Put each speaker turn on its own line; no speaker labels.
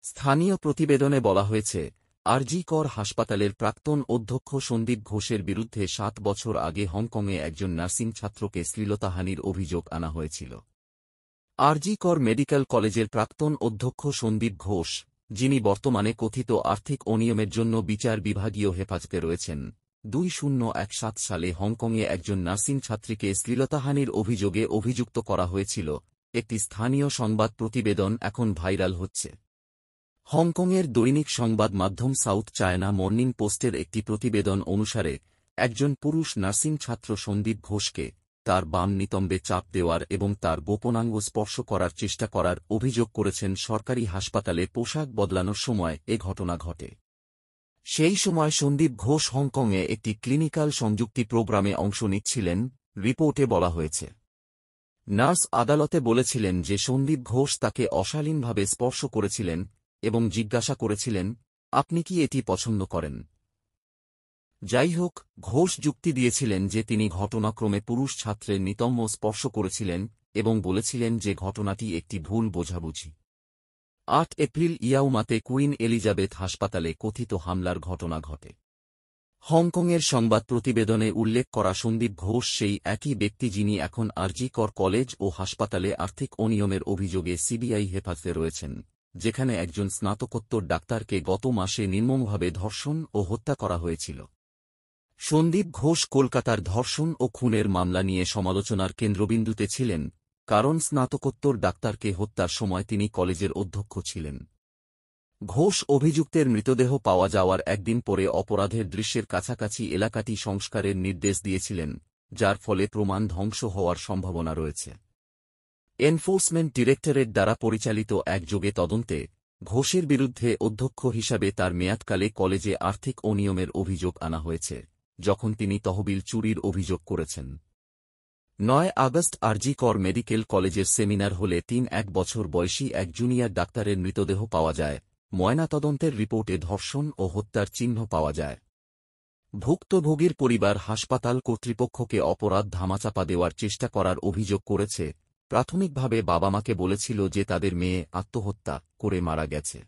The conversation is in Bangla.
স্থানীয় প্রতিবেদনে বলা হয়েছে, আরজি কর হাসপাতালের প্রাক্তন অধ্যক্ষ সন্দীপ ঘোষের বিরুদ্ধে ৭ বছর আগে হংকংয়ে একজন নার্সিং ছাত্রকে শ্লীলতাহানির অভিযোগ আনা হয়েছিল। আরজি কর মেডিকেল কলেজের প্রাক্তন অধ্যক্ষ সন্দীপ ঘোষ, যিনি বর্তমানে কথিত আর্থিক অনিয়মের জন্য বিচার বিভাগীয় হেফাজতে রয়েছেন, ২০১৭ সালে হংকংয়ে একজন নার্সিং ছাত্রীকে শ্লীলতাহানির অভিযোগে অভিযুক্ত করা হয়েছিল। একটি স্থানীয় সংবাদ প্রতিবেদন এখন ভাইরাল হচ্ছে। হংকংয়ের দৈনিক সংবাদ মাধ্যম সাউথ চায়না মর্নিং পোস্টের একটি প্রতিবেদন অনুসারে, একজন পুরুষ নার্সিং ছাত্র সন্দীপ ঘোষকে তার বাম নিতম্বে চাপ দেওয়ার এবং তার গোপনাঙ্গ স্পর্শ করার চেষ্টা করার অভিযোগ করেছেন। সরকারি হাসপাতালে পোশাক বদলানোর সময় এ ঘটনা ঘটে। সেই সময় সন্দীপ ঘোষ হংকংয়ে একটি ক্লিনিক্যাল সংযুক্তি প্রোগ্রামে অংশ নিচ্ছিলেন, রিপোর্টে বলা হয়েছে। নার্স আদালতে বলেছিলেন যে সন্দীপ ঘোষ তাকে অশালীনভাবে স্পর্শ করেছিলেন এবং জিজ্ঞাসা করেছিলেন, আপনি কি এটি পছন্দ করেন? যাই হোক, ঘোষ যুক্তি দিয়েছিলেন যে তিনি ঘটনাক্রমে পুরুষ ছাত্রের নিতম্ব স্পর্শ করেছিলেন এবং বলেছিলেন যে ঘটনাটি একটি ভুল বোঝাবুঝি। ৮ এপ্রিল ইয়াওমাতে কুইন এলিজাবেথ হাসপাতালে কথিত হামলার ঘটনা ঘটে। হংকংয়ের সংবাদ প্রতিবেদনে উল্লেখ করা সন্দীপ ঘোষ সেই একই ব্যক্তি যিনি এখন আরজি কর কলেজ ও হাসপাতালে আর্থিক অনিয়মের অভিযোগে সিবিআই হেফাজতে রয়েছেন, যেখানে একজন স্নাতকোত্তর ডাক্তারকে গত মাসে নির্মমভাবে ধর্ষণ ও হত্যা করা হয়েছিল। সন্দীপ ঘোষ কলকাতার ধর্ষণ ও খুনের মামলা নিয়ে সমালোচনার কেন্দ্রবিন্দুতে ছিলেন, কারণ স্নাতকোত্তর ডাক্তারকে হত্যার সময় তিনি কলেজের অধ্যক্ষ ছিলেন। ঘোষ অভিযুক্তের মৃতদেহ পাওয়া যাওয়ার একদিন পরে অপরাধের দৃশ্যের কাছাকাছি এলাকাটি সংস্কারের নির্দেশ দিয়েছিলেন, যার ফলে প্রমাণ ধ্বংস হওয়ার সম্ভাবনা রয়েছে। এনফোর্সমেন্ট ডিরেক্টরেট দ্বারা পরিচালিত একযোগে তদন্তে ঘোষের বিরুদ্ধে অধ্যক্ষ হিসাবে তার মেয়াদকালে কলেজে আর্থিক অনিয়মের অভিযোগ আনা হয়েছে, যখন তিনি তহবিল চুরির অভিযোগ করেছেন। ৯ আগস্ট আরজি কর মেডিকেল কলেজের সেমিনার হলে ১ বছর বয়সী এক জুনিয়র ডাক্তারের মৃতদেহ পাওয়া যায়। ময়নাতদন্তের রিপোর্টে ধর্ষণ ও হত্যার চিহ্ন পাওয়া যায়। ভুক্তভোগীর পরিবার হাসপাতাল কর্তৃপক্ষকে অপরাধ ধামাচাপা দেওয়ার চেষ্টা করার অভিযোগ করেছে। প্রাথমিকভাবে বাবা মাকে বলেছিল যে তাদের মেয়ে আত্মহত্যা করে মারা গেছে।